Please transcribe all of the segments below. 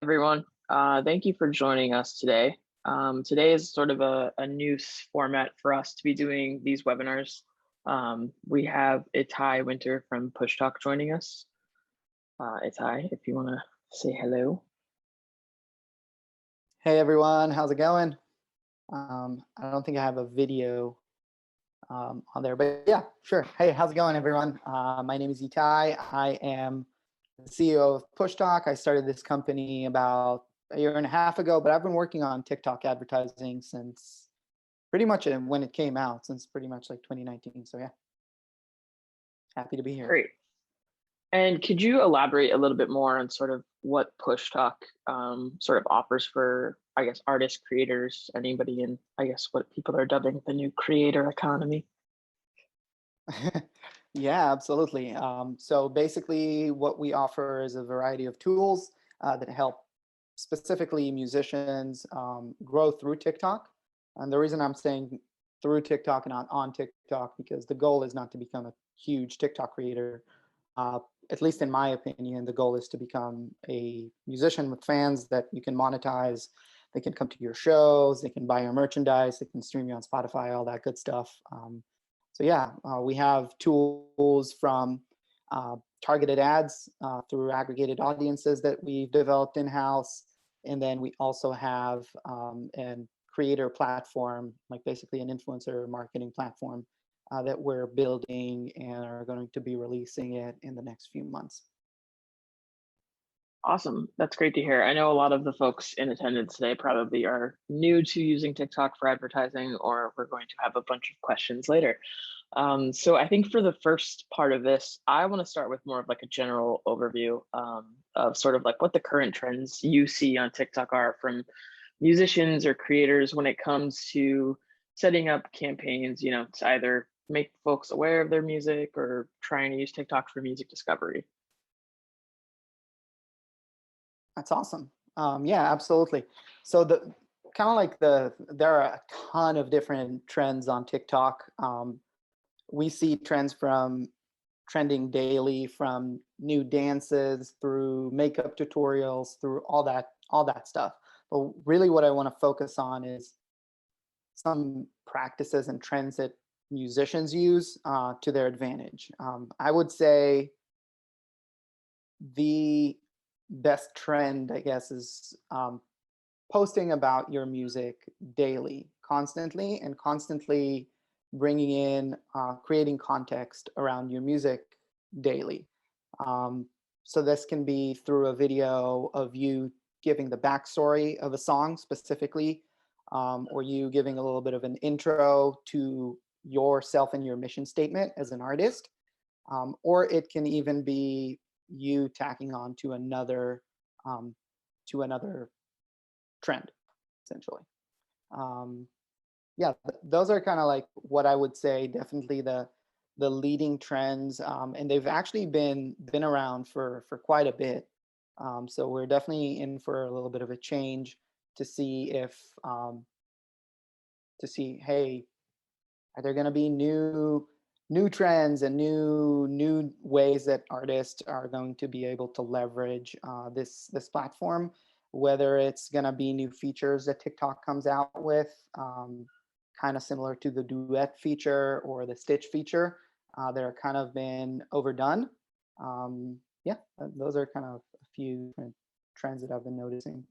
everyone. Thank you for joining us today. Today is sort of a new format for us to be doing these webinars. We have Itai Winter from PushTok joining us. Itai, if you want to say hello. Hey everyone, how's it going? I don't think I have a video on there, but yeah, sure. Hey, how's it going, everyone? My name is Itai. I am the CEO of PushTok. I started this company about a year and a half ago, but I've been working on TikTok advertising since pretty much when it came out, since pretty much like 2019. So yeah, happy to be here. Great. And could you elaborate a little bit more on sort of what PushTok sort of offers for, I guess, artists, creators, anybody in, I guess, what people are dubbing the new creator economy? Yeah, absolutely. So basically what we offer is a variety of tools that help specifically musicians grow through TikTok. And the reason I'm saying through TikTok and not on TikTok, because the goal is not to become a huge TikTok creator. At least in my opinion, the goal is to become a musician with fans that you can monetize. They can come to your shows, they can buy your merchandise, they can stream you on Spotify, all that good stuff. So yeah, we have tools from targeted ads through aggregated audiences that we've developed in-house. And then we also have an creator platform, like basically an influencer marketing platform that we're building and are going to be releasing it in the next few months. Awesome. That's great to hear. I know a lot of the folks in attendance today probably are new to using TikTok for advertising, or we're going to have a bunch of questions later. So I think for the first part of this, I want to start with more of like a general overview of sort of like what the current trends you see on TikTok are from musicians or creators when it comes to setting up campaigns, to either make folks aware of their music or trying to use TikTok for music discovery. That's awesome. Yeah, absolutely. So the kind of like there are a ton of different trends on TikTok. We see trends from trending daily, from new dances through makeup tutorials, through all that stuff. But really what I want to focus on is some practices and trends that musicians use to their advantage. I would say the best trend, I guess, is posting about your music daily, constantly, and constantly bringing in, creating context around your music daily. So this can be through a video of you giving the backstory of a song specifically, or you giving a little bit of an intro to yourself and your mission statement as an artist. Or it can even be you tacking on to another trend, essentially. Yeah, those are kind of like what I would say definitely the leading trends, and they've actually been around for quite a bit. So we're definitely in for a little bit of a change to see if hey, are there going to be new trends and new ways that artists are going to be able to leverage this platform, whether it's going to be new features that TikTok comes out with, kind of similar to the duet feature or the stitch feature that are kind of been overdone. Yeah, those are kind of a few different trends that I've been noticing.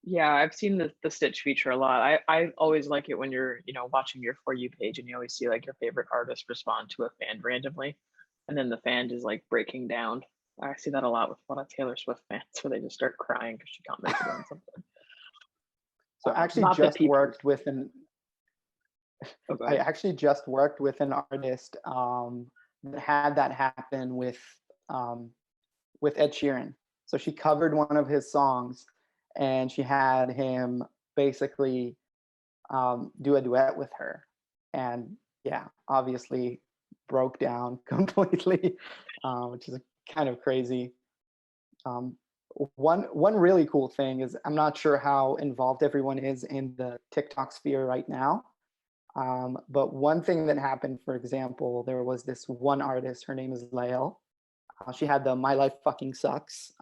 Yeah, I've seen the Stitch feature a lot. I always like it when you're, watching your For You page and you always see like your favorite artist respond to a fan randomly, and then the fan is like breaking down. I see that a lot with a lot of Taylor Swift fans where they just start crying because she commented on something. So I actually Not that just people. worked with an Oh, go I ahead. actually just worked with an artist that had that happen with Ed Sheeran. So she covered one of his songs, and she had him basically do a duet with her, and yeah, obviously broke down completely, which is kind of crazy. Um, one really cool thing is I'm not sure how involved everyone is in the TikTok sphere right now. But one thing that happened, for example, there was this one artist, her name is Lael. She had the My Life Fucking Sucks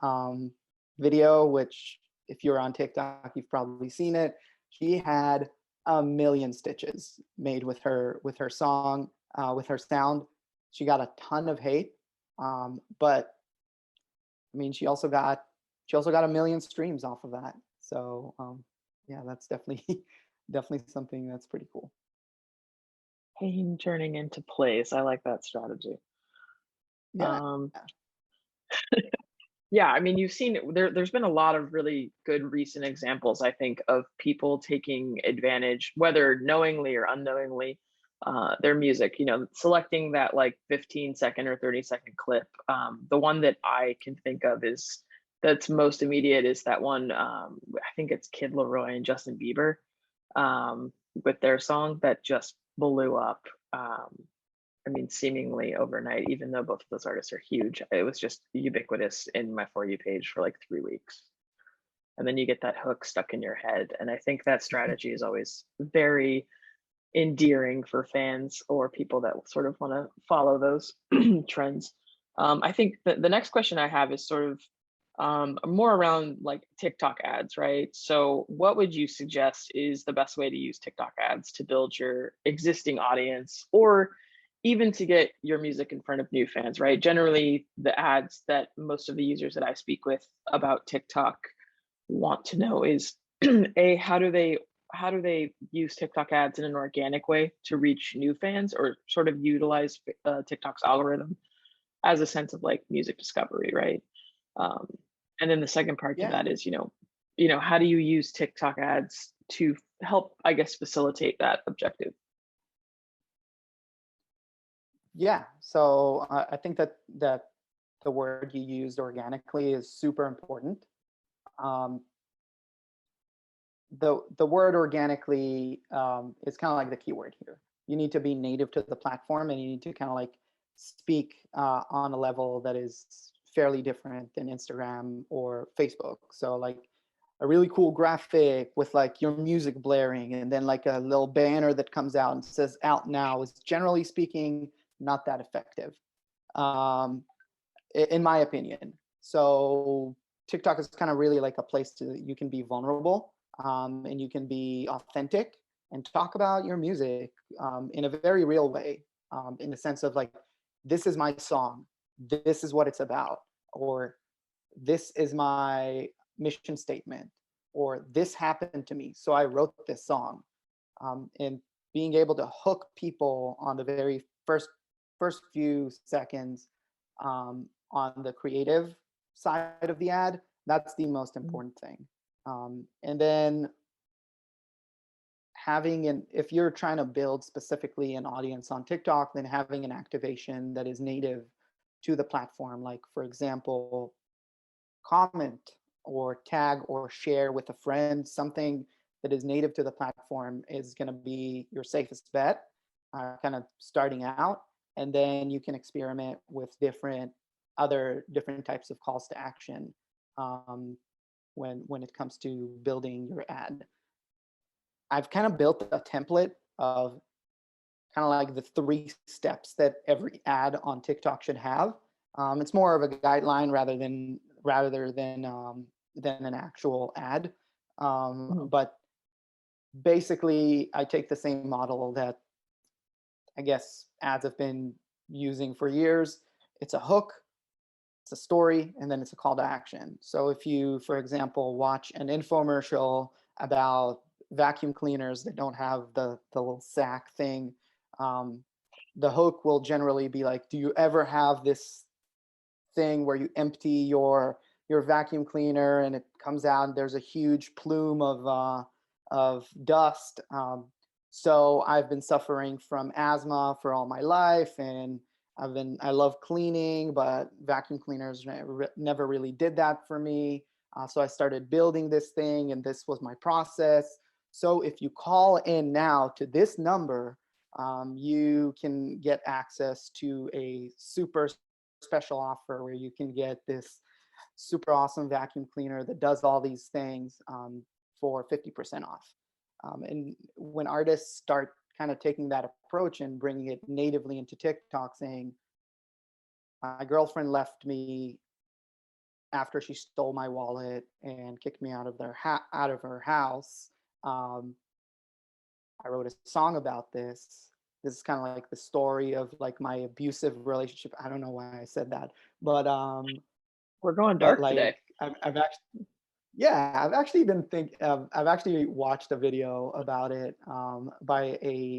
video, which if you're on TikTok, you've probably seen it. She had a million stitches made with her song, with her sound. She got a ton of hate, but I mean, she also got a million streams off of that. So yeah, that's definitely definitely something that's pretty cool. Pain turning into plays. I like that strategy. Yeah, Um, Yeah, I mean, you've seen there's been a lot of really good recent examples, I think, of people taking advantage, whether knowingly or unknowingly, their music, selecting that like 15-second or 30-second clip. The one that I can think of is that's most immediate is that one, I think it's Kid Laroi and Justin Bieber, with their song that just blew up. Um, I mean, seemingly overnight, even though both of those artists are huge, it was just ubiquitous in my For You page for like 3 weeks. And then you get that hook stuck in your head. And I think that strategy is always very endearing for fans or people that sort of want to follow those trends. I think the next question I have is sort of more around like TikTok ads, right? So, what would you suggest is the best way to use TikTok ads to build your existing audience or even to get your music in front of new fans, right? Generally, the ads that most of the users that I speak with about TikTok want to know is a how do they use TikTok ads in an organic way to reach new fans or sort of utilize TikTok's algorithm as a sense of like music discovery, right? Um, and then the second part to yeah, that is, how do you use TikTok ads to help, I guess, facilitate that objective? yeah. So I think that the word you used, organically, is super important. Um, the word organically is kind of like the keyword here. You need to be native to the platform, and you need to kind of like speak on a level that is fairly different than Instagram or Facebook. So like a really cool graphic with like your music blaring, and then like a little banner that comes out and says "out now" is, generally speaking, not that effective, um, in my opinion. So TikTok is kind of really like a place to you can be vulnerable, and you can be authentic and talk about your music in a very real way, in the sense of like, this is my song, this is what it's about, or this is my mission statement, or this happened to me, so I wrote this song. And being able to hook people on the very first few seconds, on the creative side of the ad, that's the most important thing. And then having an if you're trying to build specifically an audience on TikTok, then having an activation that is native to the platform, like for example, comment or tag or share with a friend something that is native to the platform, is going to be your safest bet, kind of starting out. And then you can experiment with different types of calls to action, um, when it comes to building your ad. I've kind of built a template of kind of like the 3 steps that every ad on TikTok should have. It's more of a guideline rather than an actual ad. Mhm. But basically, I take the same model that I guess ads have been using for years. It's a hook, it's a story, and then it's a call to action. So if you, for example, watch an infomercial about vacuum cleaners that don't have the little sack thing, um, the hook will generally be like, do you ever have this thing where you empty your vacuum cleaner and it comes out and there's a huge plume of dust? So I've been suffering from asthma for all my life, and I love cleaning, but vacuum cleaners never really did that for me. So I started building this thing, and this was my process. So if you call in now to this number, you can get access to a super special offer where you can get this super awesome vacuum cleaner that does all these things, for 50% off. And when artists start kind of taking that approach and bringing it natively into TikTok, saying, my girlfriend left me after she stole my wallet and kicked me out of out of her house, um, I wrote a song about this. This is kind of like the story of like my abusive relationship. I don't know why I said that, but We're going but dark today. like I've actually, yeah, I've actually watched a video about it by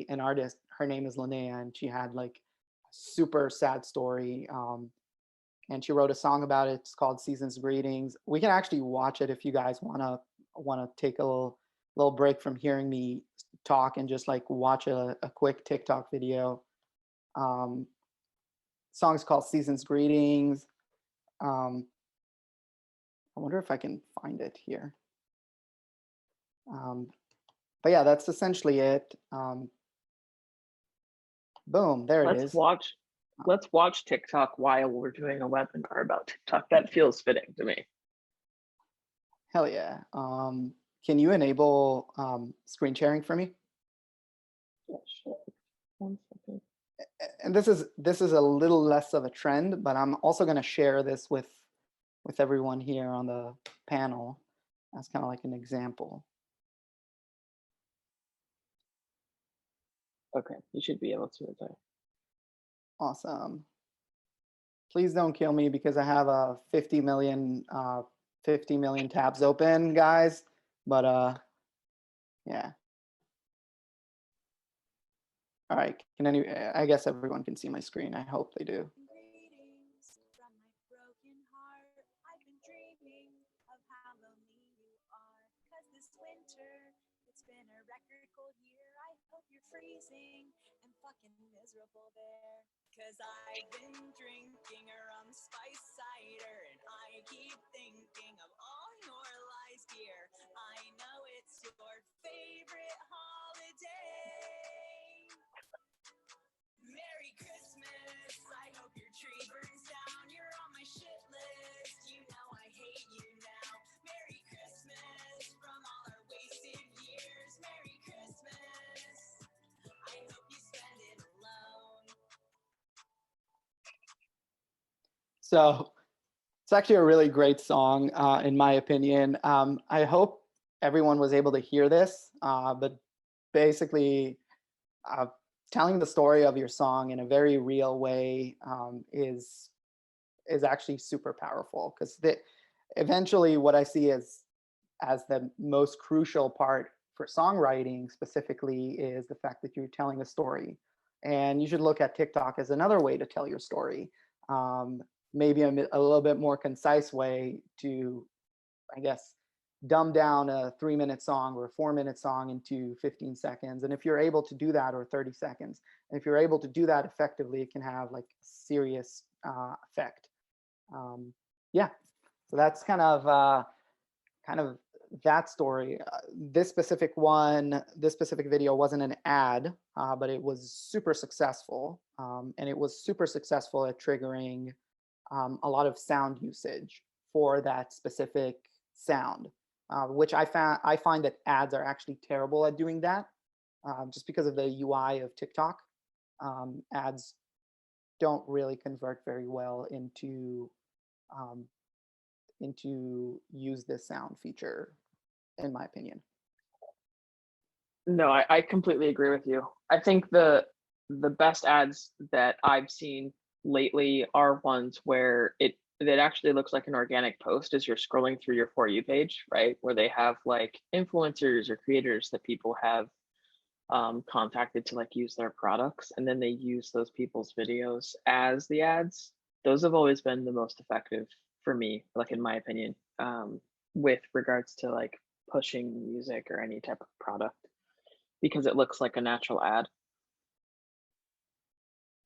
an artist. Her name is Linnea, and she had like a super sad story. And she wrote a song about it. It's called Season's Greetings. We can actually watch it if you guys wanna take a little break from hearing me talk and just like watch a quick TikTok video. Um, Song's called Season's Greetings. Um, I wonder if I can find it here. Um, but yeah, that's essentially it. Boom, there it Let's is. watch let's watch TikTok while we're doing a webinar about TikTok. That feels fitting to me. Hell yeah. Can you enable screen sharing for me? Yeah, sure. 1 second. And this is a little less of a trend, but I'm also going to share this with everyone here on the panel as kind of like an example. Okay, you should be able to there. Awesome. Please don't kill me because I have a 50 million tabs open, guys. But yeah. All right. I guess everyone can see my screen. I hope they do. Greetings from my broken heart. I've been dreaming of how lonely you are. 'Cause this winter, it's been a record cold year. I hope you're freezing and fucking miserable there. 'Cause I've been drinking a rum spice cider and I keep thinking of all your lies, dear. I know it's your favorite holiday. Merry Christmas, I hope your tree burns down. You're on my shit list, you know I hate you now. Merry Christmas from all our wasted years. Merry Christmas, I hope you spend it alone. So it's actually a really great song, in my opinion. I hope everyone was able to hear this, but basically, telling the story of your song in a very real way is actually super powerful because eventually what I see as the most crucial part for songwriting specifically is the fact that you're telling a story. And you should look at TikTok as another way to tell your story. Maybe a little bit more concise way to, I guess, dumb down a 3-minute song or a 4-minute song into 15 seconds. And if you're able to do that, or 30 seconds, and if you're able to do that effectively, it can have like serious effect. Yeah, so that's kind of that story. This specific video wasn't an ad, but it was super successful. And it was super successful at triggering a lot of sound usage for that specific sound, which I find that ads are actually terrible at doing that, just because of the UI of TikTok. Ads don't really convert very well into use this sound feature, in my opinion. No, I completely agree with you. I think the best ads that I've seen lately are ones where it actually looks like an organic post as you're scrolling through your For You page, right? Where they have like influencers or creators that people have contacted to like use their products, and then they use those people's videos as the ads. Those have always been the most effective for me, like in my opinion, with regards to like pushing music or any type of product, because it looks like a natural ad.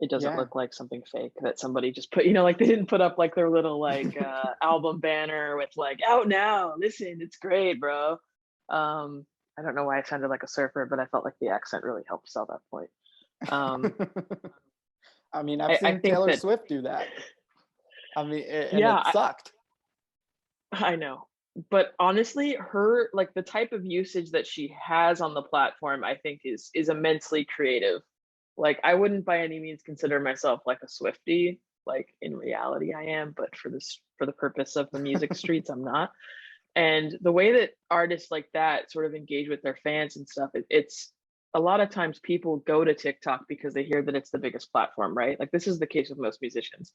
It doesn't Yeah. look like something fake that somebody just put, like they didn't put up like their little like album banner with like out now, listen, it's great, bro. I don't know why I sounded like a surfer, but I felt like the accent really helped sell that point. I mean, I've I seen think Taylor that, Swift do that. I mean, and yeah, it sucked. I know. But honestly, her like the type of usage that she has on the platform, I think is immensely creative. Like I wouldn't by any means consider myself like a Swiftie, like in reality I am, but for the purpose of the music streets, I'm not. And the way that artists like that sort of engage with their fans and stuff, it's a lot of times people go to TikTok because they hear that it's the biggest platform, right? Like this is the case with most musicians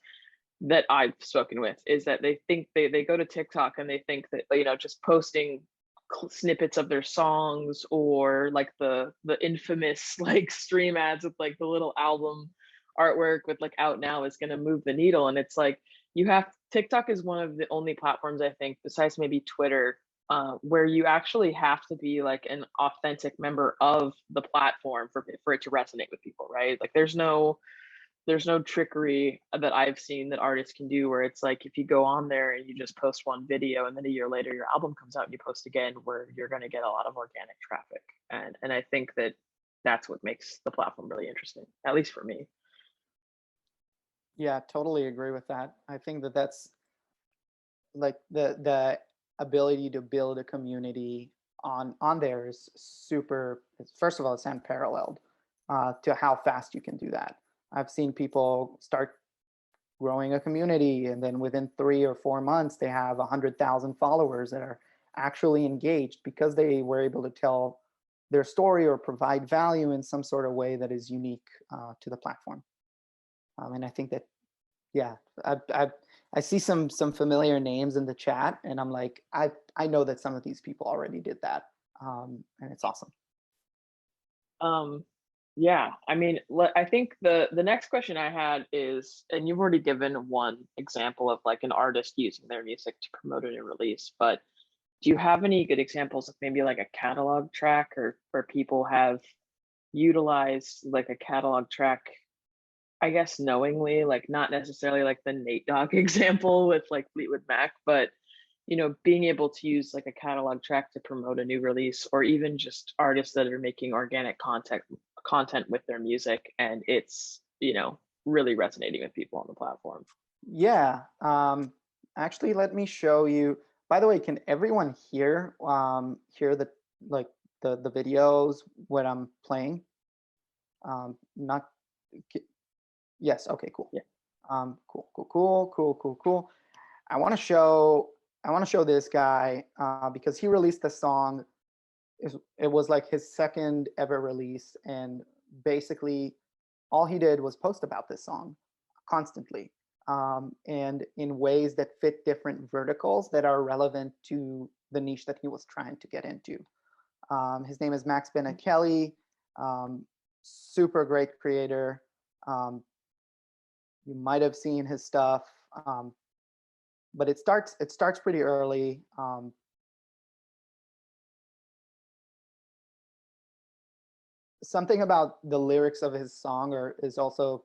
that I've spoken with, is that they think they go to TikTok and they think that, you know, just posting snippets of their songs or like the infamous like stream ads with like the little album artwork with like out now is going to move the needle. And it's like, you have, TikTok is one of the only platforms I think besides maybe Twitter, where you actually have to be like an authentic member of the platform for it to resonate with people, right? Like there's no trickery that I've seen that artists can do where it's like if you go on there and you just post one video and then a year later your album comes out and you post again, where you're going to get a lot of organic traffic. And I think that that's what makes the platform really interesting, at least for me. Yeah, totally agree with that. I think that that's like the ability to build a community on there is super. First of all, it's unparalleled to how fast you can do that. I've seen people start growing a community, and then within 3 or 4 months, they have 100,000 followers that are actually engaged because they were able to tell their story or provide value in some sort of way that is unique to the platform. And I think that, yeah, I see some familiar names in the chat, and I'm like, I know that some of these people already did that, and it's awesome. Yeah, I mean, I think the next question I had is, and you've already given one example of like an artist using their music to promote a new release, but do you have any good examples of maybe like a catalog track, or where people have utilized like a catalog track, I guess knowingly, like not necessarily like the Nate Dogg example with like Fleetwood Mac, but you know, being able to use like a catalog track to promote a new release, or even just artists that are making organic content with their music, and it's, you know, really resonating with people on the platform. Yeah, actually, let me show you. By the way, can everyone hear the like the videos when I'm playing? Not yes. Okay, cool. Yeah. Cool. I want to show this guy because he released a song. It was like his second ever release, and basically all he did was post about this song constantly, and in ways that fit different verticals that are relevant to the niche that he was trying to get into. His name is Max Bennett Kelly. Super great creator. You might have seen his stuff, but it starts pretty early. Something about the lyrics of his song is also,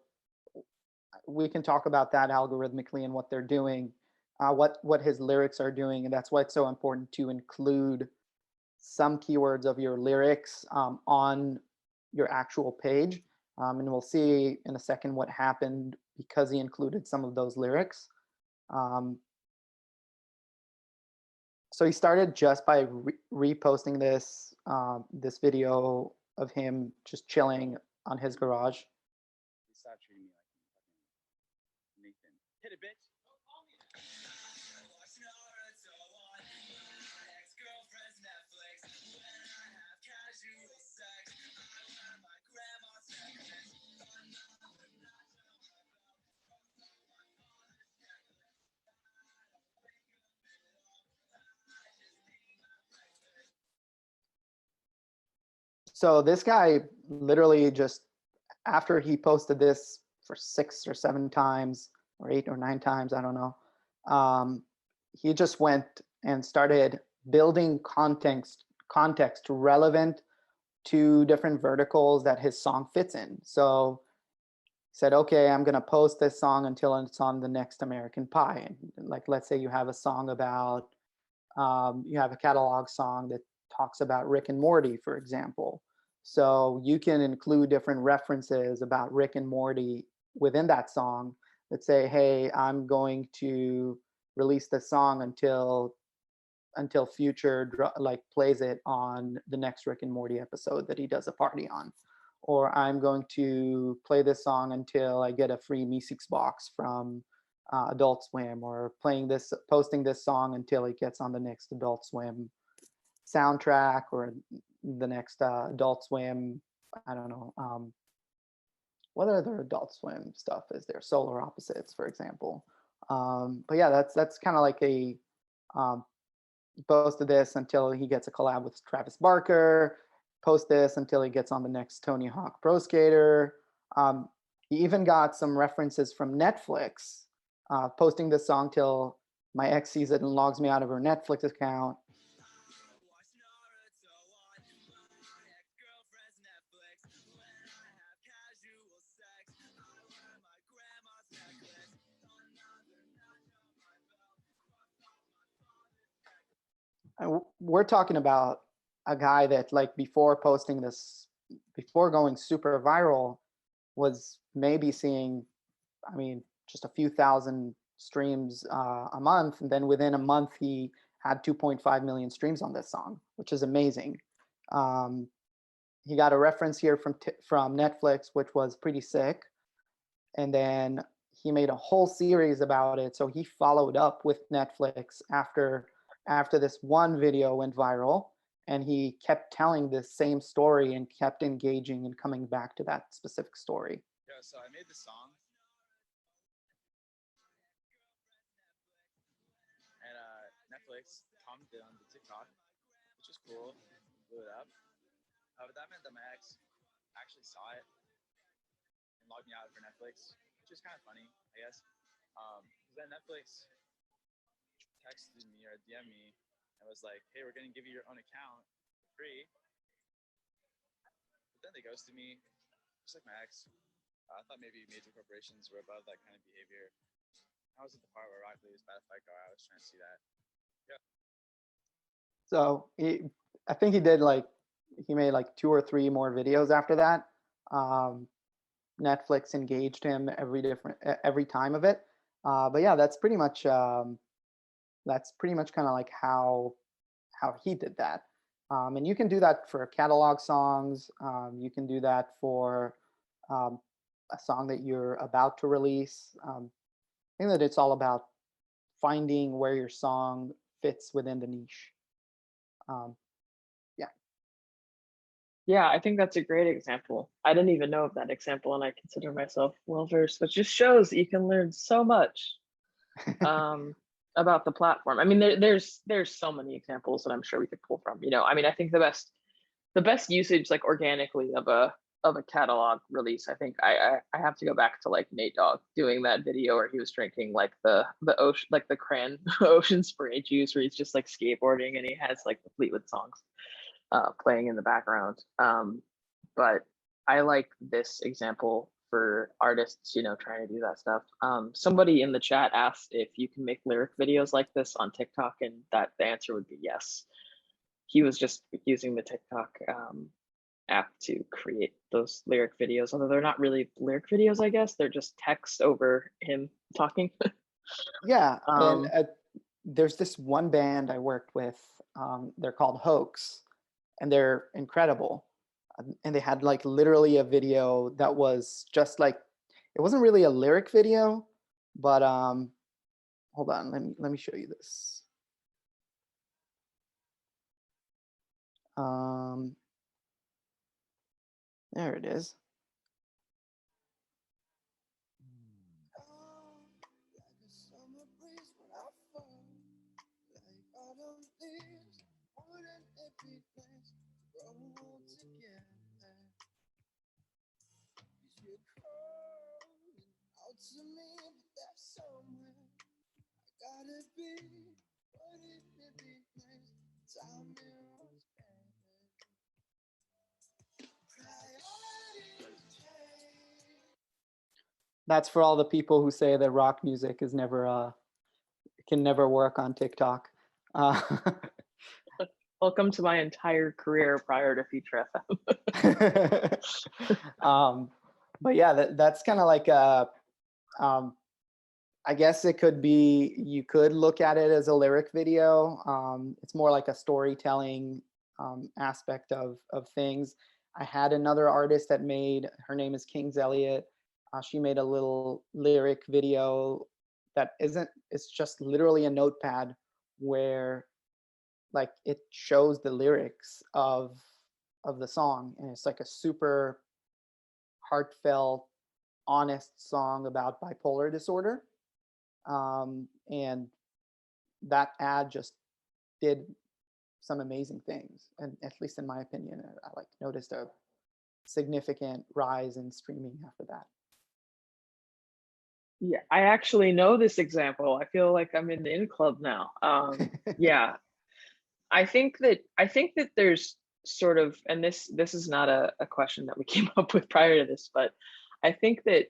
we can talk about that algorithmically and what they're doing, what his lyrics are doing, and that's why it's so important to include some keywords of your lyrics on your actual page. And we'll see in a second what happened because he included some of those lyrics. So he started just by reposting this video of him just chilling on his garage. Stop treating me like Nathan. Hit it, bitch. So this guy literally just, after he posted this for 6 or 7 times or 8 or 9 times, I don't know, he just went and started building context relevant to different verticals that his song fits in. So said, okay, I'm gonna post this song until it's on the next American Pie. And like, let's say you have a song about, you have a catalog song that talks about Rick and Morty, for example. So you can include different references about Rick and Morty within that song that say, hey, I'm going to release this song until Future like plays it on the next Rick and Morty episode that he does a party on. or I'm going to play this song until I get a free Meeseeks box from Adult Swim, or posting this song until it gets on the next Adult Swim soundtrack, or the next Adult Swim, I don't know, what other Adult Swim stuff is there? Solar Opposites, for example. But yeah, that's kind of like a post this until he gets a collab with Travis Barker, post this until he gets on the next Tony Hawk Pro Skater. He even got some references from Netflix, posting this song till my ex sees it and logs me out of her Netflix account. And we're talking about a guy that, like, before posting this, before going super viral, was maybe seeing, I mean, just a few thousand streams a month, and then within a month he had 2.5 million streams on this song, which is amazing. He got a reference here from Netflix, which was pretty sick, and then he made a whole series about it. So he followed up with Netflix after this one video went viral, and he kept telling the same story and kept engaging and coming back to that specific story. Yeah, so I made this song, and Netflix commented on the TikTok, which was cool, blew it up. But that meant that my ex actually saw it and logged me out for Netflix, which is kind of funny, I guess. Then Netflix texted me or DM'd me and was like, "Hey, we're gonna give you your own account for free." But then they ghosted me, just like my ex. I thought maybe major corporations were above that kind of behavior. I was at the part where Rock Lee was bad FICO. I was trying to see that. Yeah. So I think he made like 2 or 3 more videos after that. Netflix engaged him every time of it. But yeah, that's pretty much kind of like how he did that. And you can do that for catalog songs. You can do that for a song that you're about to release. I think that it's all about finding where your song fits within the niche. Yeah. Yeah, I think that's a great example. I didn't even know of that example, and I consider myself well-versed, which just shows that you can learn so much about the platform. I mean, there's so many examples that I'm sure we could pull from. I mean, I think the best usage, like, organically, of a catalog release, I think I have to go back to, like, Nate Dogg doing that video where he was drinking, like, the ocean, like the cran ocean spray juice, where he's just, like, skateboarding and he has, like, the Fleetwood songs playing in the background. But I like this example for artists, trying to do that stuff. Somebody in the chat asked if you can make lyric videos like this on TikTok, and that the answer would be yes. He was just using the TikTok app to create those lyric videos, although they're not really lyric videos, I guess. They're just text over him talking. Yeah, and there's this one band I worked with. They're called Hoax, and they're incredible. And they had, like, literally a video that was just like, it wasn't really a lyric video, but hold on, let me show you this. There it is. That's for all the people who say that rock music is can never work on TikTok. Welcome to my entire career prior to Future FM. But yeah, that's kind of like I guess it could be, you could look at it as a lyric video. It's more like a storytelling aspect of things. I had another artist that made, her name is Kings Elliott. She made a little lyric video that isn't, it's just literally a notepad where like it shows the lyrics of the song, and it's like a super heartfelt, honest song about bipolar disorder. And that ad just did some amazing things, and at least in my opinion, I like noticed a significant rise in streaming after that. Yeah, I actually know this example. I feel like I'm in the in club now. Yeah, I think that there's sort of, and this is not a question that we came up with prior to this, but I think that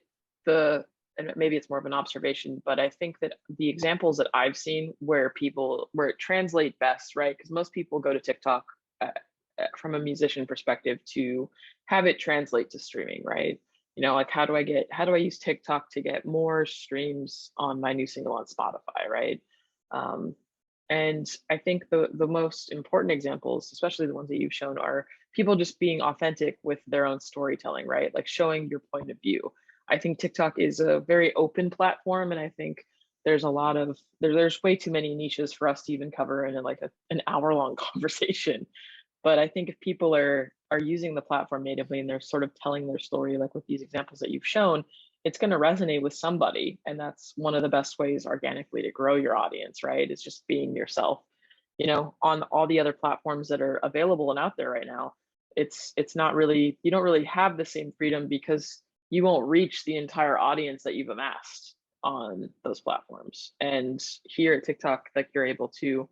the, and maybe it's more of an observation, but I think that the examples that I've seen where it translate best, right? Because most people go to TikTok from a musician perspective to have it translate to streaming, right? You know, like how do I use TikTok to get more streams on my new single on Spotify, right? Um, and I think the most important examples, especially the ones that you've shown, are people just being authentic with their own storytelling, right? Like showing your point of view. I think TikTok is a very open platform, and I think there's a lot of there's way too many niches for us to even cover in like an hour-long conversation. But I think if people are using the platform natively and they're sort of telling their story, like with these examples that you've shown, it's going to resonate with somebody. And that's one of the best ways organically to grow your audience, right? Is just being yourself. You know, on all the other platforms that are available and out there right now, it's not really, you don't really have the same freedom because you won't reach the entire audience that you've amassed on those platforms. And here at TikTok, like you're able to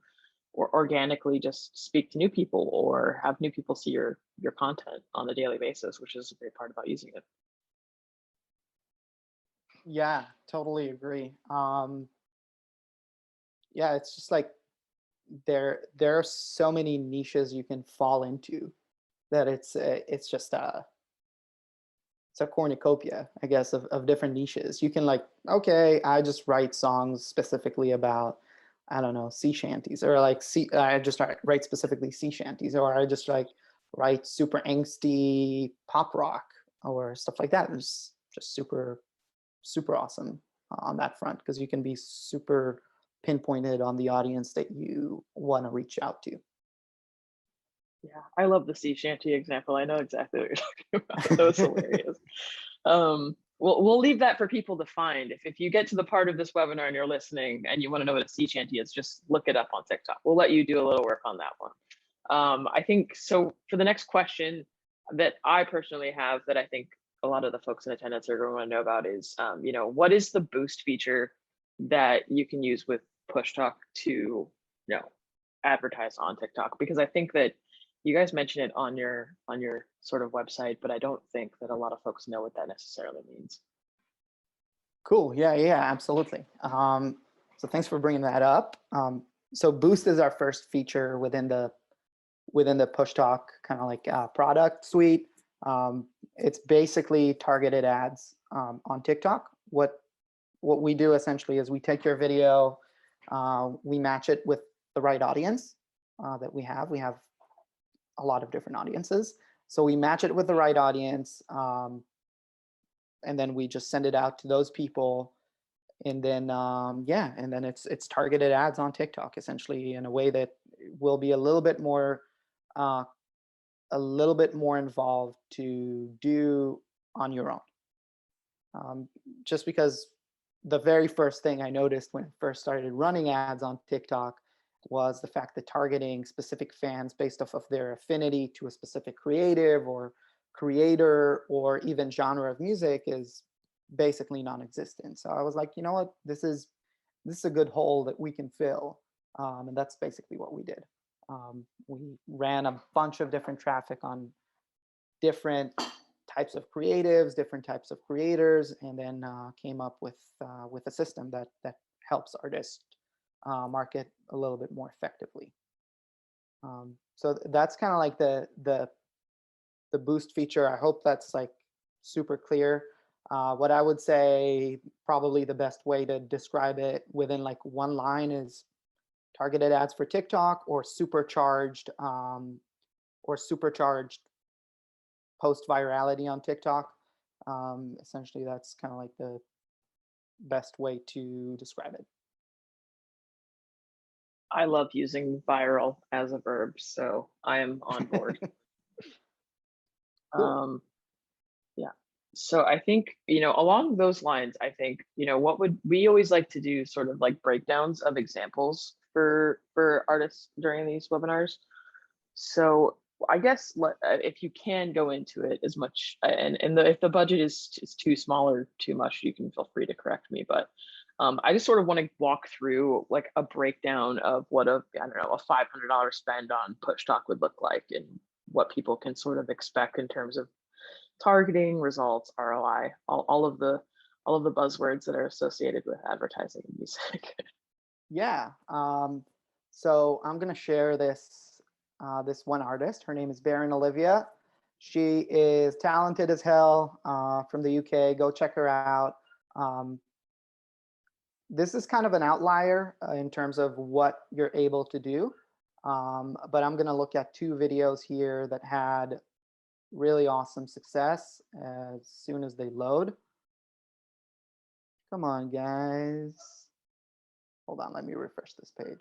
or organically just speak to new people or have new people see your content on a daily basis, which is a great part about using it. Yeah, totally agree. Yeah, it's just like there are so many niches you can fall into that it's just it's a cornucopia, I guess, of different niches. You can like, okay, I just write songs specifically about, I don't know, sea shanties, or like I just write specifically sea shanties, or I just like write super angsty pop rock or stuff like that. It's just super awesome on that front because you can be super pinpointed on the audience that you want to reach out to. Yeah, I love the sea shanty example. I know exactly what you're talking about. That was hilarious. We'll leave that for people to find. If you get to the part of this webinar and you're listening and you want to know what a sea shanty is, just look it up on TikTok. We'll let you do a little work on that one. I think so. For the next question that I personally have, that I think a lot of the folks in attendance are going to want to know about is, you know, what is the boost feature that you can use with PushTok to, you know, advertise on TikTok? Because I think that you guys mention it on your sort of website, but I don't think that a lot of folks know what that necessarily means. Cool. Yeah, absolutely. So thanks for bringing that up. So Boost is our first feature within the PushTok kind of like product suite. It's basically targeted ads on TikTok. What we do essentially is we take your video, we match it with the right audience that we have. We have a lot of different audiences. So we match it with the right audience, and then we just send it out to those people. And then, yeah, and then it's targeted ads on TikTok, essentially, in a way that will be a little bit more involved to do on your own. Just because the very first thing I noticed when I first started running ads on TikTok was the fact that targeting specific fans based off of their affinity to a specific creative or creator or even genre of music is basically non-existent. So I was like, you know what, this is a good hole that we can fill, and that's basically what we did. We ran a bunch of different traffic on different types of creatives, different types of creators, and then came up with a system that helps artists market a little bit more effectively. So that's kind of like the boost feature. I hope that's like super clear. What I would say probably the best way to describe it within like one line is targeted ads for TikTok or supercharged post virality on TikTok. Essentially, that's kind of like the best way to describe it. I love using viral as a verb, so I am on board. Cool. Yeah. So I think, along those lines, I think, what would we always like to do sort of like breakdowns of examples for artists during these webinars. So I guess if you can go into it as much, and if the budget is too small or too much, you can feel free to correct me. But I just sort of want to walk through like a breakdown of what a $500 spend on PushTok would look like, and what people can sort of expect in terms of targeting, results, ROI, all of the buzzwords that are associated with advertising and music. Yeah. So I'm gonna share this this one artist. Her name is Baron Olivia. She is talented as hell, from the UK. Go check her out. This is kind of an outlier in terms of what you're able to do. But I'm gonna look at two videos here that had really awesome success as soon as they load. Come on, guys. Hold on, let me refresh this page.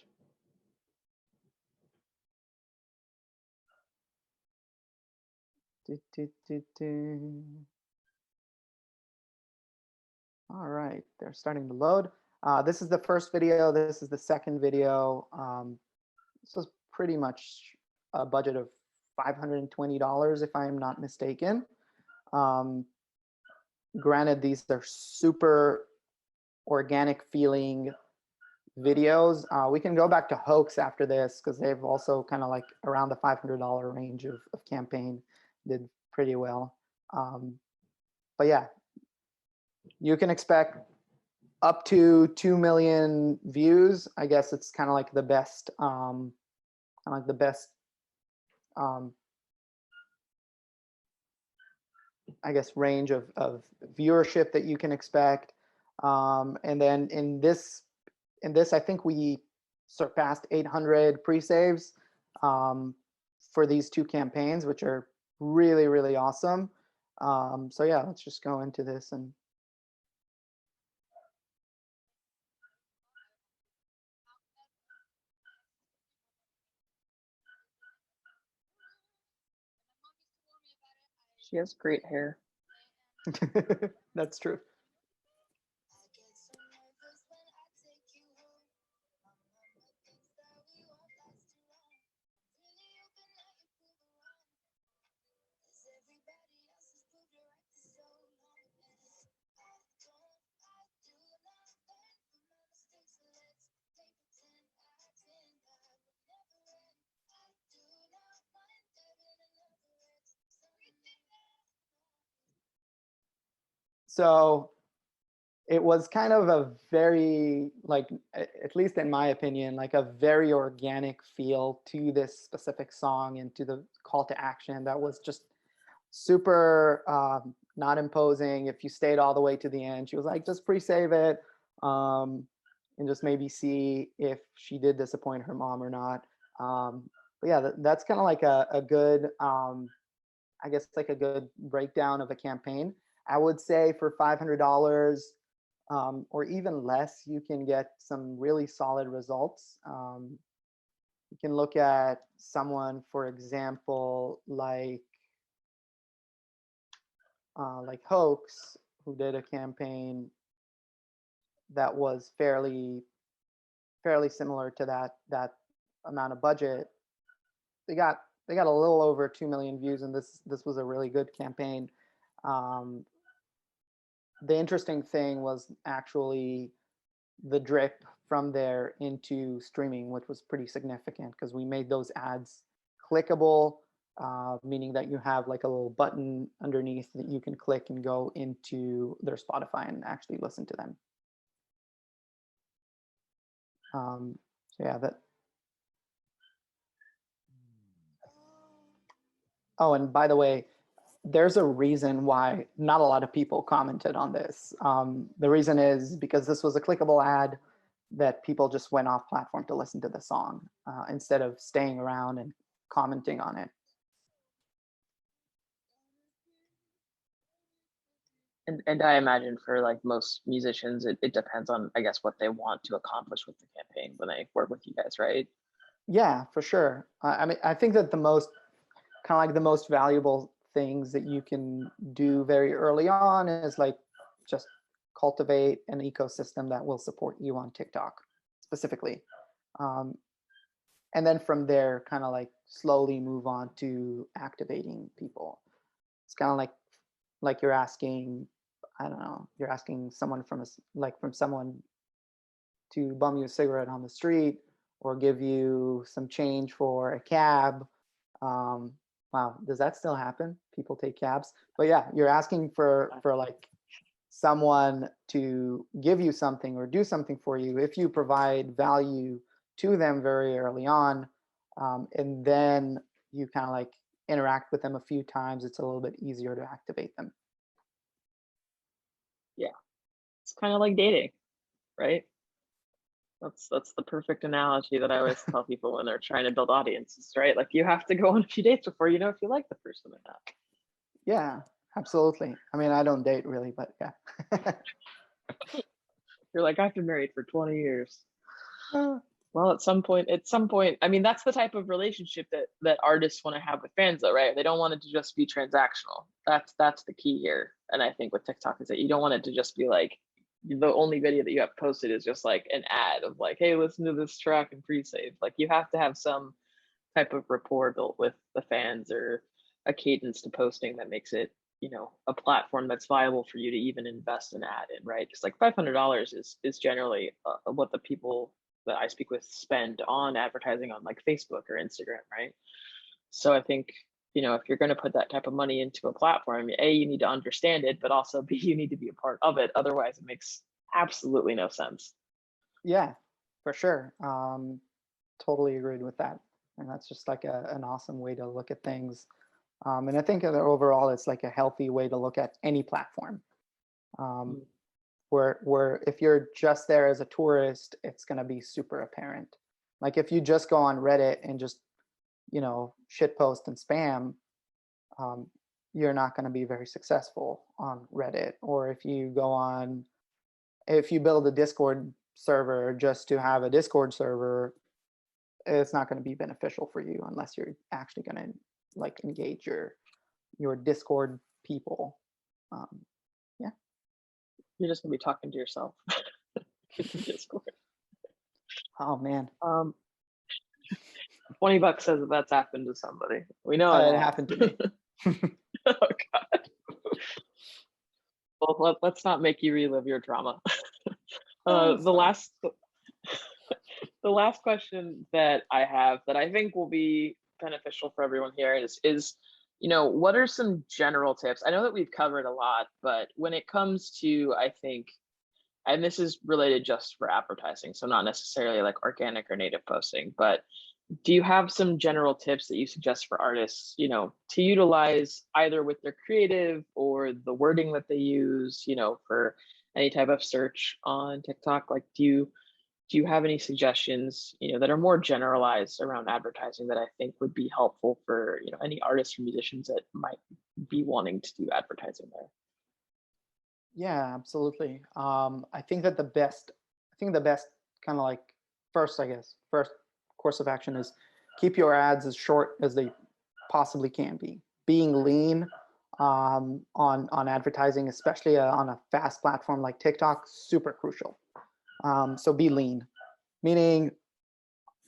All right, they're starting to load. This is the first video. This is the second video. This was pretty much a budget of $520, if I'm not mistaken. Granted, these are super organic feeling videos. We can go back to Hoax after this because they've also kind of like around the $500 range of campaign, did pretty well. But yeah, you can expect up to 2 million views. I guess it's kind of like the best, I guess, range of viewership that you can expect. And then in this, I think we surpassed 800 pre-saves for these two campaigns, which are really, really awesome. So yeah, let's just go into this and. She has great hair. That's true. So it was kind of a very, like, at least in my opinion, like a very organic feel to this specific song and to the call to action that was just super not imposing. If you stayed all the way to the end, she was like, just pre-save it and just maybe see if she did disappoint her mom or not. But yeah, that's kind of like a good, I guess, like a good breakdown of a campaign. I would say for $500 or even less, you can get some really solid results. You can look at someone, for example, like Hoax, who did a campaign that was fairly similar to that amount of budget. They got a little over 2 million views, and this was a really good campaign. The interesting thing was actually the drip from there into streaming, which was pretty significant because we made those ads clickable, meaning that you have like a little button underneath that you can click and go into their Spotify and actually listen to them. So yeah, that. Oh, and by the way, there's a reason why not a lot of people commented on this. The reason is because this was a clickable ad that people just went off platform to listen to the song instead of staying around and commenting on it. And I imagine for like most musicians, it depends on, I guess, what they want to accomplish with the campaign when they work with you guys, right? Yeah, for sure. I mean, I think that the most kind of like the most valuable things that you can do very early on is like just cultivate an ecosystem that will support you on TikTok specifically. Um, and then from there, kind of like slowly move on to activating people. It's kind of like you're asking, I don't know, you're asking someone from like from someone to bum you a cigarette on the street or give you some change for a cab. Um, wow, does that still happen? People take cabs, but yeah, you're asking for like someone to give you something or do something for you if you provide value to them very early on, and then you kind of like interact with them a few times. It's a little bit easier to activate them. Yeah, it's kind of like dating, right? That's the perfect analogy that I always tell people when they're trying to build audiences, right? Like you have to go on a few dates before you know if you like the person or not. Yeah, absolutely. I mean, I don't date really, but yeah. You're like, I've been married for 20 years. Well, at some point, I mean, that's the type of relationship that artists want to have with fans, though, right? They don't want it to just be transactional. That's the key here. And I think with TikTok is that you don't want it to just be like the only video that you have posted is just like an ad of like, hey, listen to this track and pre-save. Like you have to have some type of rapport built with the fans or a cadence to posting that makes it, a platform that's viable for you to even invest an ad in, right? Because like $500 is generally what the people that I speak with spend on advertising on like Facebook or Instagram, right? So I think, if you're going to put that type of money into a platform, A, you need to understand it, but also B, you need to be a part of it. Otherwise, it makes absolutely no sense. Yeah, for sure. Totally agreed with that. And that's just like an awesome way to look at things. And I think that overall, it's like a healthy way to look at any platform. Um, where if you're just there as a tourist, it's going to be super apparent. Like if you just go on Reddit and just, shit post and spam, um, you're not going to be very successful on Reddit. Or if you build a Discord server just to have a Discord server, it's not going to be beneficial for you unless you're actually going to like engage your Discord people. Um, yeah. You're just going to be talking to yourself in Discord. Oh man. 20 bucks says that's happened to somebody. We know It it happened to me. Oh God. Well, let's not make you relive your trauma. Oh, The last question that I have that I think will be beneficial for everyone here is what are some general tips? I know that we've covered a lot, but when it comes to, I think, and this is related just for advertising, so not necessarily like organic or native posting, but do you have some general tips that you suggest for artists, to utilize either with their creative or the wording that they use, for any type of search on TikTok? Like, do you have any suggestions, that are more generalized around advertising that I think would be helpful for, any artists or musicians that might be wanting to do advertising there? yeah, absolutely. I think the best kind of like first course of action is keep your ads as short as they possibly can be. Being lean on advertising, especially on a fast platform like TikTok, super crucial. So be lean, meaning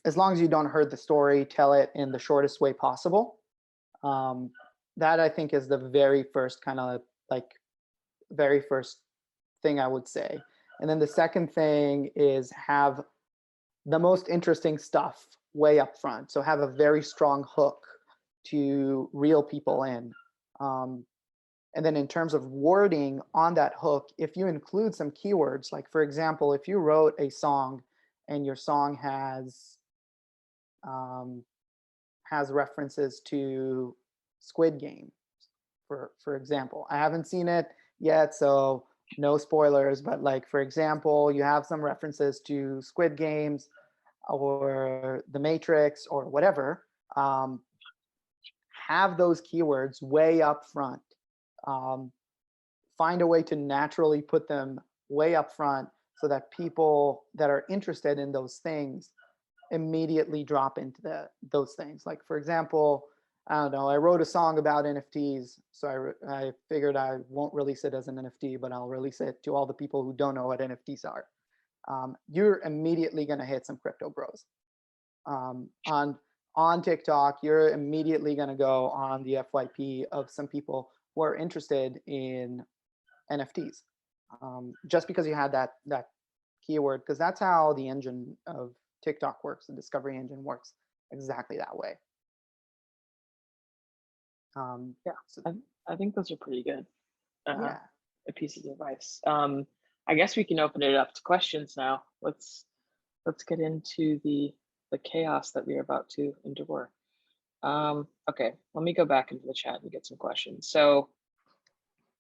as long as you don't hurt the story, tell it in the shortest way possible. Um, that I think is the very first kind of like very first thing I would say. And then the second thing is have the most interesting stuff way up front. So have a very strong hook to reel people in. Um, and then in terms of wording on that hook, if you include some keywords, like for example, if you wrote a song and your song um, has references to Squid Game, for example. I haven't seen it yet, so no spoilers, but like for example, you have some references to Squid Games or The Matrix or whatever. Have those keywords way up front. Um, find a way to naturally put them way up front so that people that are interested in those things immediately drop into those things. Like, for example, I don't know, I wrote a song about NFTs, so I figured I won't release it as an NFT, but I'll release it to all the people who don't know what NFTs are. You're immediately going to hit some crypto bros. On TikTok, you're immediately going to go on the FYP of some people who are interested in NFTs, just because you had that keyword, because that's how the engine of TikTok works. The discovery engine works exactly that way. Yeah, so, I think those are pretty good yeah. pieces of advice. I guess we can open it up to questions now. Let's get into the chaos that we are about to endure. Okay, let me go back into the chat and get some questions. So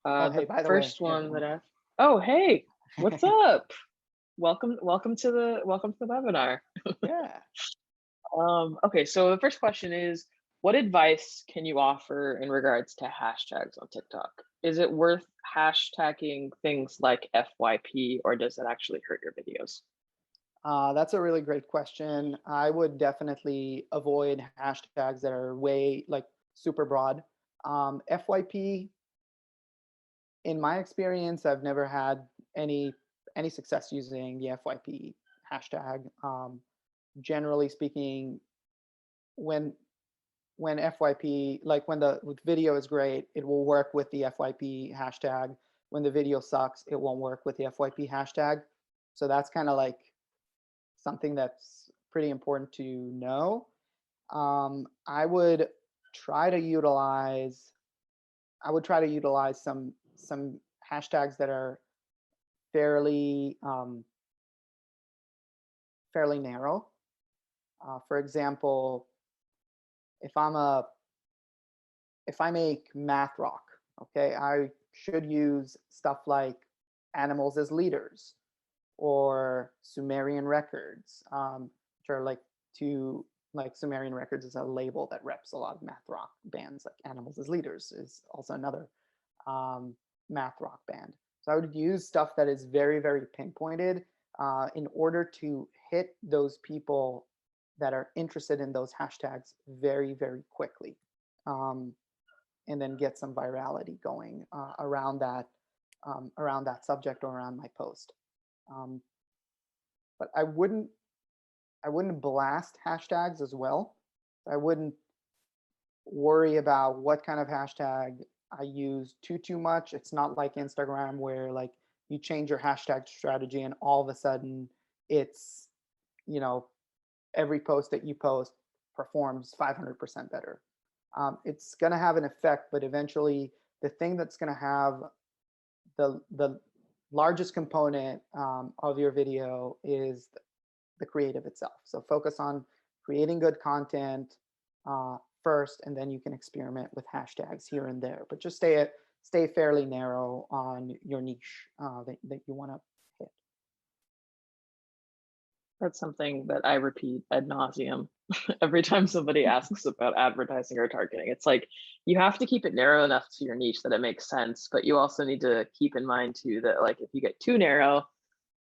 Oh, hey, the by the way, first one that I've, oh, hey, what's up? Welcome to the webinar. Yeah. Okay, so the first question is, what advice can you offer in regards to hashtags on TikTok? Is it worth hashtagging things like FYP, or does it actually hurt your videos? That's a really great question. I would definitely avoid hashtags that are way like super broad. FYP, in my experience, I've never had any success using the FYP hashtag. Generally speaking, when FYP, like when the video is great, it will work with the FYP hashtag. When the video sucks, it won't work with the FYP hashtag. So that's kind of like something that's pretty important to know. I would try to utilize some hashtags that are fairly fairly narrow. For example, if I make math rock, okay, I should use stuff like animals as leaders or Sumerian records, which are like Sumerian records is a label that reps a lot of math rock bands. Like Animals as Leaders is also another math rock band. So I would use stuff that is very, very pinpointed in order to hit those people that are interested in those hashtags very, very quickly, and then get some virality going around that subject or around my post. But I wouldn't blast hashtags as well. I wouldn't worry about what kind of hashtag I use too much. It's not like Instagram where like you change your hashtag strategy and all of a sudden it's, every post that you post performs 500% better. It's going to have an effect, but eventually the thing that's going to have the largest component of your video is the creative itself. So focus on creating good content first, and then you can experiment with hashtags here and there. But just stay fairly narrow on your niche that you want to hit. That's something that I repeat ad nauseum every time somebody asks about advertising or targeting. It's like, you have to keep it narrow enough to your niche that it makes sense, but you also need to keep in mind too that like if you get too narrow,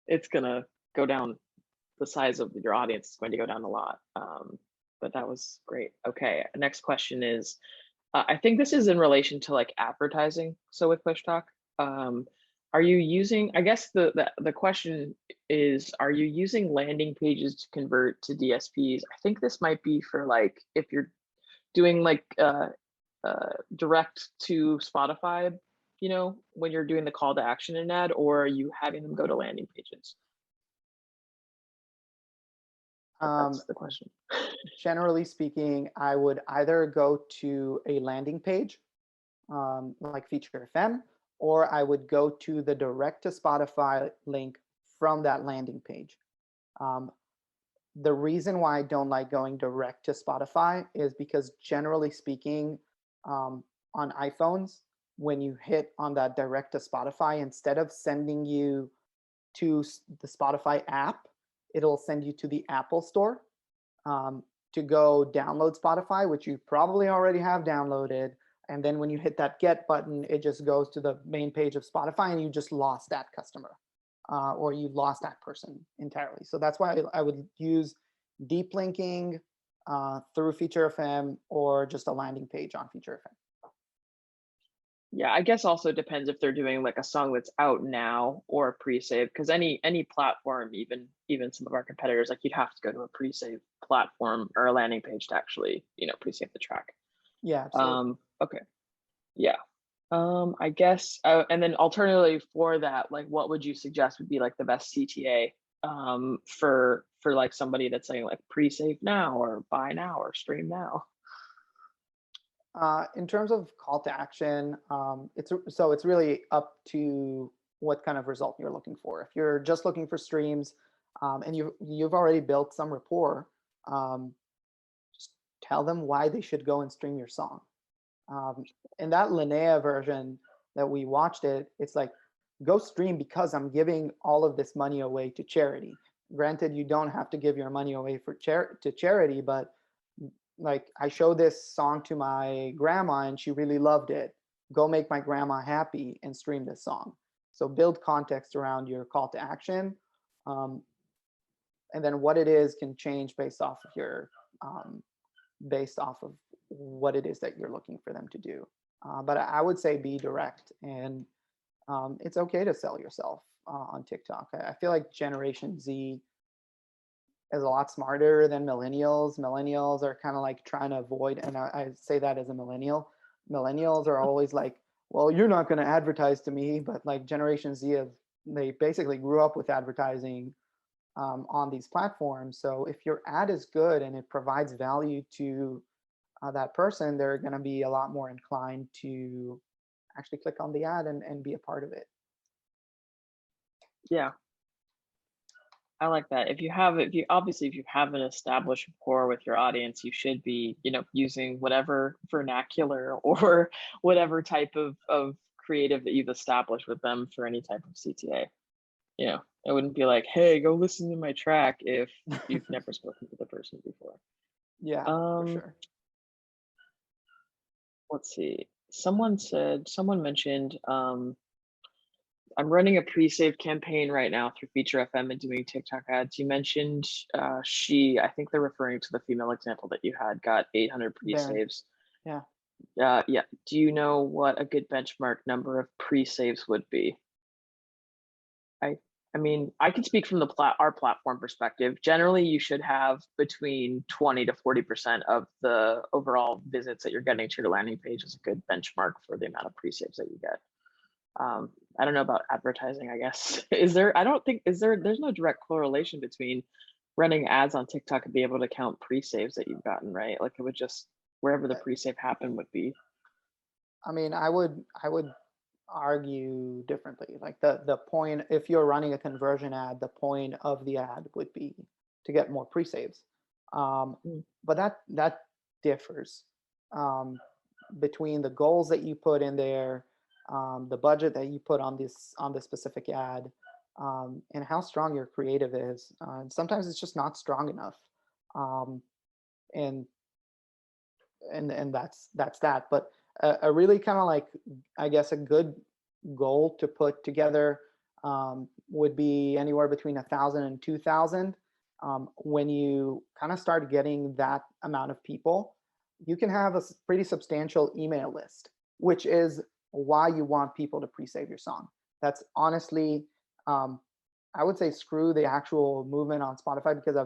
it's gonna go down, the size of your audience is going to go down a lot. But that was great. Okay, next question is, I think this is in relation to like advertising. So with PushTok, are you using, I guess the question is, are you using landing pages to convert to DSPs? I think this might be for like, if you're doing like direct to Spotify, when you're doing the call to action in ad, or are you having them go to landing pages? That's the question. Generally speaking, I would either go to a landing page like Feature FM, or I would go to the direct to Spotify link from that landing page. The reason why I don't like going direct to Spotify is because generally speaking, on iPhones, when you hit on that direct to Spotify, instead of sending you to the Spotify app, it'll send you to the Apple Store to go download Spotify, which you probably already have downloaded, And then when you hit that get button, it just goes to the main page of Spotify and you just lost that customer or you lost that person entirely. So that's why I would use deep linking through Feature FM or just a landing page on Feature FM. Yeah, I guess also depends if they're doing like a song that's out now or a pre-save, because any platform, even some of our competitors, like you'd have to go to a pre-save platform or a landing page to actually, pre-save the track. Yeah, absolutely. Okay. Yeah. I guess, and then alternatively for that, like what would you suggest would be like the best CTA for like somebody that's saying like pre-save now or buy now or stream now? In terms of call to action, it's really up to what kind of result you're looking for. If you're just looking for streams and you've already built some rapport, just tell them why they should go and stream your song. In that Linnea version that we watched it's like, go stream because I'm giving all of this money away to charity. Granted, you don't have to give your money away to charity, but like I showed this song to my grandma and she really loved it. Go make my grandma happy and stream this song. So build context around your call to action. And then what it is can change based off of what it is that you're looking for them to do. But I would say be direct, and it's okay to sell yourself on TikTok. I feel like Generation Z is a lot smarter than millennials. Millennials are kind of like trying to avoid, and I say that as a millennial. Millennials are always like, well, you're not going to advertise to me, but like Generation Z, they basically grew up with advertising on these platforms. So if your ad is good and it provides value to that person, they're going to be a lot more inclined to actually click on the ad and be a part of it. Yeah, I like that. If you have an established rapport with your audience, you should be, using whatever vernacular or whatever type of creative that you've established with them for any type of CTA. It wouldn't be like, hey, go listen to my track if you've never spoken to the person before. Yeah, for sure. Let's see. Someone mentioned, I'm running a pre-save campaign right now through Feature FM and doing TikTok ads. You mentioned I think they're referring to the female example that you had, got 800 pre-saves. Yeah. Yeah. Do you know what a good benchmark number of pre-saves would be? I mean, I can speak from our platform perspective. Generally, you should have between 20 to 40% of the overall visits that you're getting to your landing page as a good benchmark for the amount of pre-saves that you get. I don't know about advertising, I guess. There's no direct correlation between running ads on TikTok and be able to count pre-saves that you've gotten, right? Like it would just, wherever the pre-save happened would be. I mean, I would argue differently. Like the point, if you're running a conversion ad, the point of the ad would be to get more pre-saves. But that differs between the goals that you put in there, the budget that you put on this specific ad, and how strong your creative is. And sometimes it's just not strong enough, and that's that. But a really kind of like, I guess, a good goal to put together would be anywhere between 1,000 and 2,000. When you kind of start getting that amount of people, you can have a pretty substantial email list, which is why you want people to pre-save your song. That's honestly, I would say screw the actual movement on Spotify, because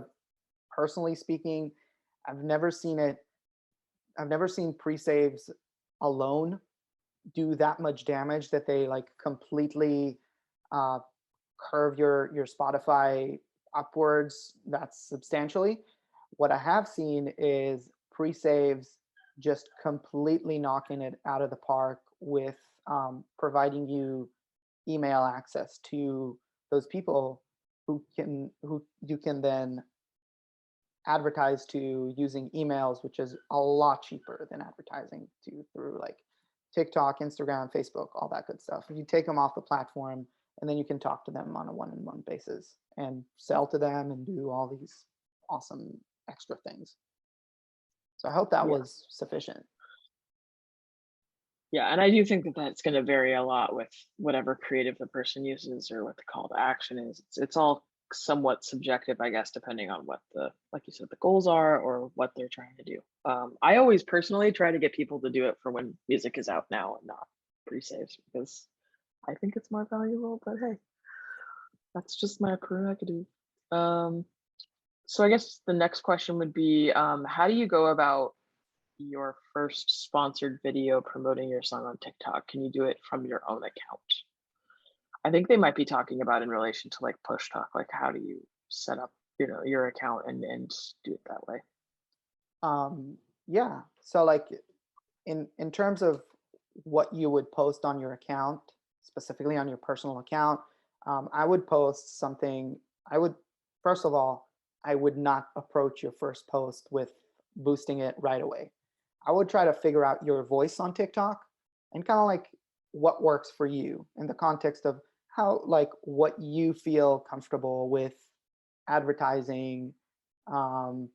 personally speaking, I've never seen pre-saves alone do that much damage that they like completely curve your Spotify upwards that substantially. What I have seen is pre-saves just completely knocking it out of the park with providing you email access to those people who you can then advertise to using emails, which is a lot cheaper than advertising through like TikTok, Instagram, Facebook, all that good stuff. If you take them off the platform, and then you can talk to them on a one-on-one basis and sell to them and do all these awesome extra things. So I hope that was sufficient. Yeah, and I do think that that's going to vary a lot with whatever creative the person uses or what the call to action is. It's all somewhat subjective, I guess, depending on what the, like you said, the goals are or what they're trying to do. I always personally try to get people to do it for when music is out now and not pre-saves because I think it's more valuable. But hey, that's just my prerogative. Um, so I guess the next question would be, how do you go about your first sponsored video promoting your song on TikTok? Can you do it from your own account? I think they might be talking about in relation to like PushTok, like how do you set up, your account and do it that way? Yeah. So like in terms of what you would post on your account, specifically on your personal account, I would post something. I would first of all, I would not approach your first post with boosting it right away. I would try to figure out your voice on TikTok and kind of like what works for you in the context of how like what you feel comfortable with advertising, um,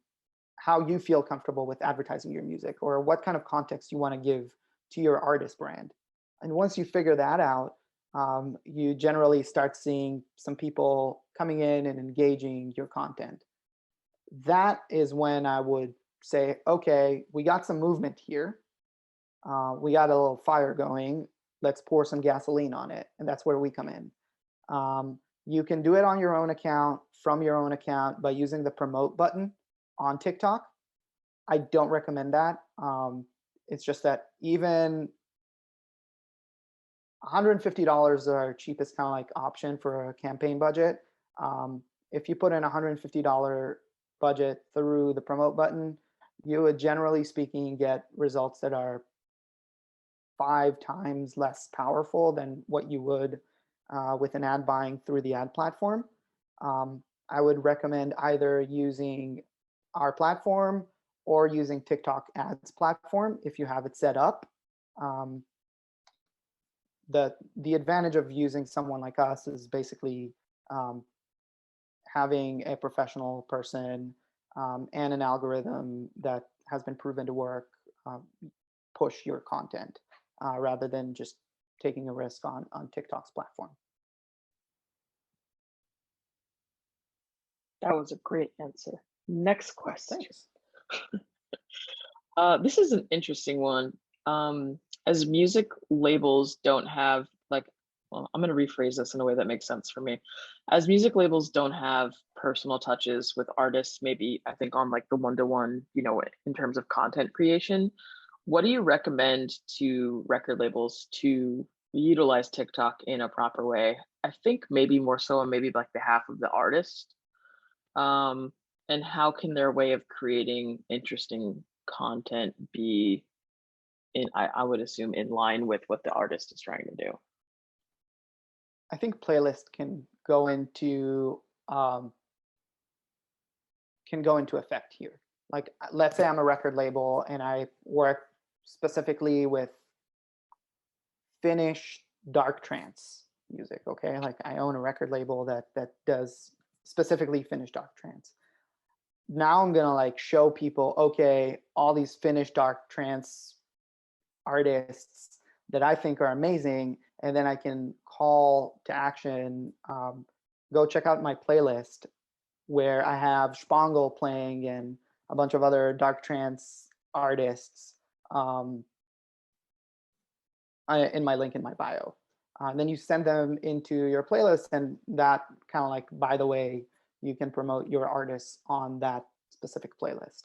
how you feel comfortable with advertising your music or what kind of context you want to give to your artist brand. And once you figure that out, you generally start seeing some people coming in and engaging your content. That is when I would say, okay, we got some movement here. We got a little fire going. Let's pour some gasoline on it. And that's where we come in. You can do it on your own account, from your own account by using the promote button on TikTok. I don't recommend that. It's just that even $150 is our cheapest kind of like option for a campaign budget. If you put in a $150 budget through the promote button, you would generally speaking get results that are 5 times less powerful than what you would with an ad buying through the ad platform. I would recommend either using our platform or using TikTok ads platform if you have it set up. Um, the advantage of using someone like us is basically um, having a professional person and an algorithm that has been proven to work um, push your content rather than just taking a risk on TikTok's platform. That was a great answer. Next Oh, question. thanks. This is an interesting one. As music labels don't have like, well, I'm going to rephrase this in a way that makes sense for me. As music labels don't have personal touches with artists, maybe I think on like the one-to-one, in terms of content creation, what do you recommend to record labels to utilize TikTok in a proper way? I think maybe more so on maybe like behalf of the artist. Um, and how can their way of creating interesting content be I would assume in line with what the artist is trying to do? I think playlist um, can go into effect here. Like, let's say I'm a record label and I work specifically with Finnish dark trance music. Okay, like I own a record label that does specifically Finnish dark trance. Now I'm gonna like show people, okay, all these Finnish dark trance artists that I think are amazing, and then I can call to action. Go check out my playlist where I have Spangle playing and a bunch of other dark trance artists um, in my link in my bio. And then you send them into your playlist, and that kind of like, by the way, you can promote your artists on that specific playlist.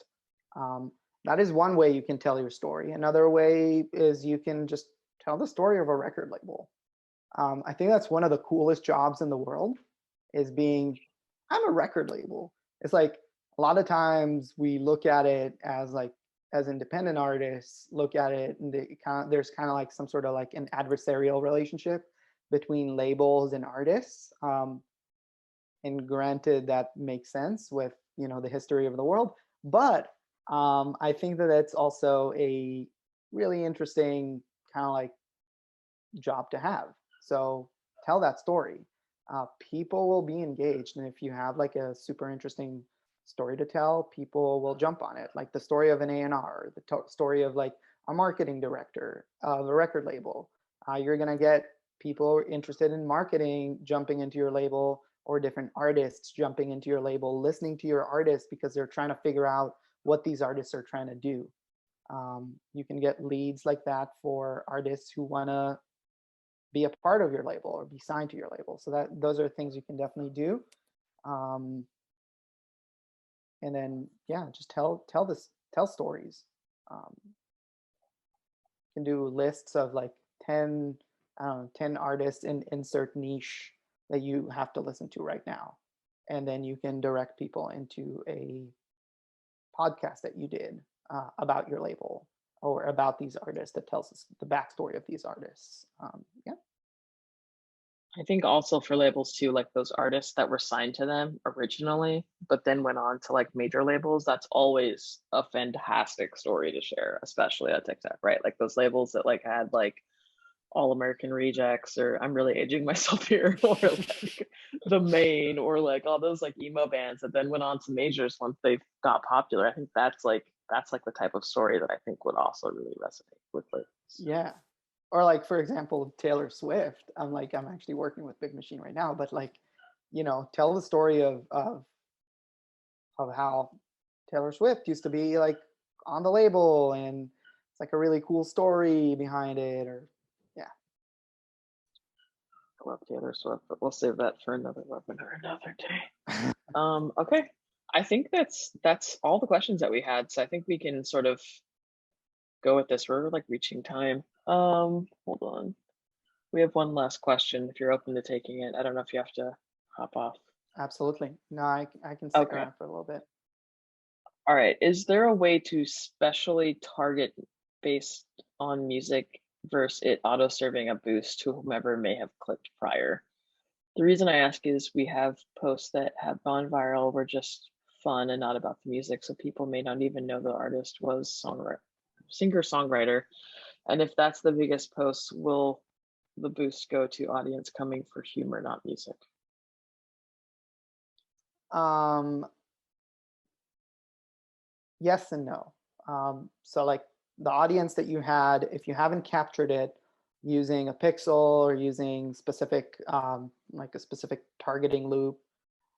Um, that is one way you can tell your story. Another way is you can just tell the story of a record label. I think that's one of the coolest jobs in the world is being, I'm a record label. It's like a lot of times we look at it as like, as independent artists look at it and there's kind of like some sort of like an adversarial relationship between labels and artists. And granted, that makes sense with, the history of the world. But I think that it's also a really interesting kind of like job to have. So tell that story. People will be engaged, and if you have like a super interesting story to tell, people will jump on it. Like the story of an A&R, the story of like a marketing director of a record label. You're going to get people interested in marketing jumping into your label, or different artists jumping into your label, listening to your artists because they're trying to figure out what these artists are trying to do. You can get leads like that for artists who want to be a part of your label or be signed to your label. So those are things you can definitely do. And then, yeah, just tell stories. You can do lists of like 10, I don't know, 10 artists in insert niche that you have to listen to right now. And then you can direct people into a podcast that you did about your label or about these artists that tells us the backstory of these artists. Yeah. I think also for labels too, like those artists that were signed to them originally, but then went on to like major labels, that's always a fantastic story to share, especially at TikTok, right? Like those labels that like had like All American Rejects, or I'm really aging myself here, or like The Main, or like all those like emo bands that then went on to majors once they got popular. I think that's like the type of story that I think would also really resonate with labels. Yeah. Or like, for example, Taylor Swift. I'm actually working with Big Machine right now, but like, tell the story of how Taylor Swift used to be like on the label, and it's like a really cool story behind it. Or yeah. I love Taylor Swift, but we'll save that for another webinar another day. Okay. I think that's all the questions that we had. So I think we can sort of go with this. We're like reaching time. Hold on. We have one last question if you're open to taking it. I don't know if you have to hop off. Absolutely. No, I can stick Okay. around for a little bit. All right. Is there a way to specially target based on music versus it auto serving a boost to whomever may have clicked prior? The reason I ask is we have posts that have gone viral were just fun and not about the music, so people may not even know the artist was singer-songwriter. And if that's the biggest post, will the boost go to audience coming for humor, not music? Yes and no. So like the audience that you had, if you haven't captured it using a pixel or using specific, like a specific targeting loop,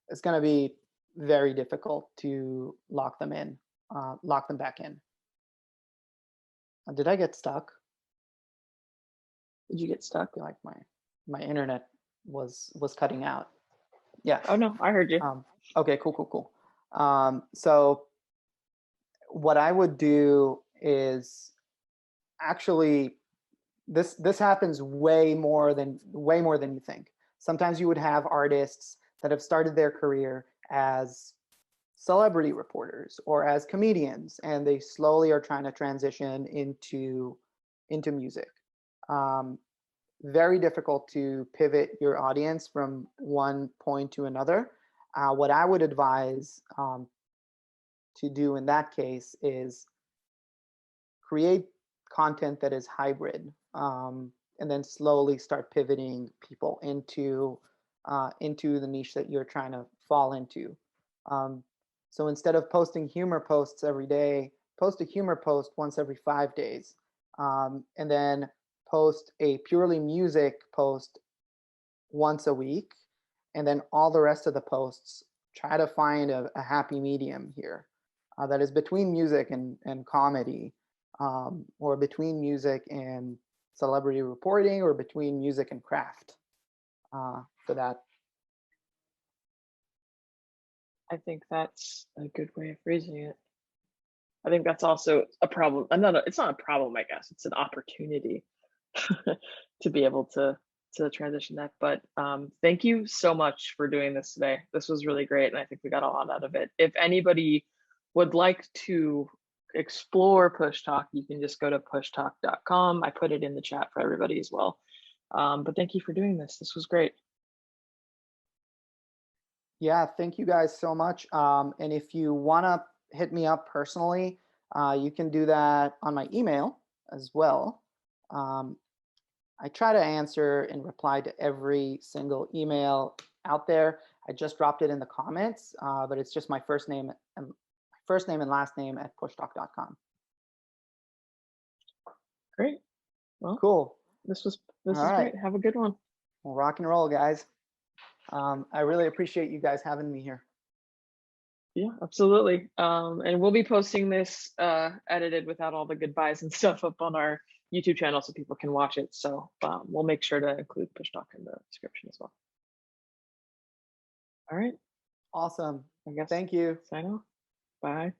it's going to be very difficult to lock them back in. Did I get stuck? Did you get stuck? I feel like my internet was cutting out. Yeah. Oh no, I heard you. Okay, cool. So what I would do is actually this happens way more than you think. Sometimes you would have artists that have started their career as celebrity reporters or as comedians, and they slowly are trying to transition into music. Very difficult to pivot your audience from one point to another. What I would advise to do in that case is create content that is hybrid, and then slowly start pivoting people into the niche that you're trying to fall into. So instead of posting humor posts every day, post a humor post once every 5 days, and then post a purely music post once a week, and then all the rest of the posts, try to find a happy medium here that is between music and comedy, or between music and celebrity reporting, or between music and craft, for that. I think that's a good way of phrasing it. I think that's also a problem. It's not a problem, I guess. It's an opportunity to be able to transition that. But thank you so much for doing this today. This was really great, and I think we got a lot out of it. If anybody would like to explore PushTok, you can just go to pushtalk.com. I put it in the chat for everybody as well. But thank you for doing this. This was great. Yeah, thank you guys so much. And if you want to hit me up personally, you can do that on my email as well. I try to answer and reply to every single email out there. I just dropped it in the comments, but it's just my first name and last name at pushtalk.com. Great. Well, Cool. this All is right. great. Have a good one. Well, rock and roll, guys. I really appreciate you guys having me here. Yeah, absolutely. And we'll be posting this edited without all the goodbyes and stuff up on our YouTube channel so people can watch it. So we'll make sure to include PushTok in the description as well. All right. Awesome. I guess Thank you. sign off. Bye.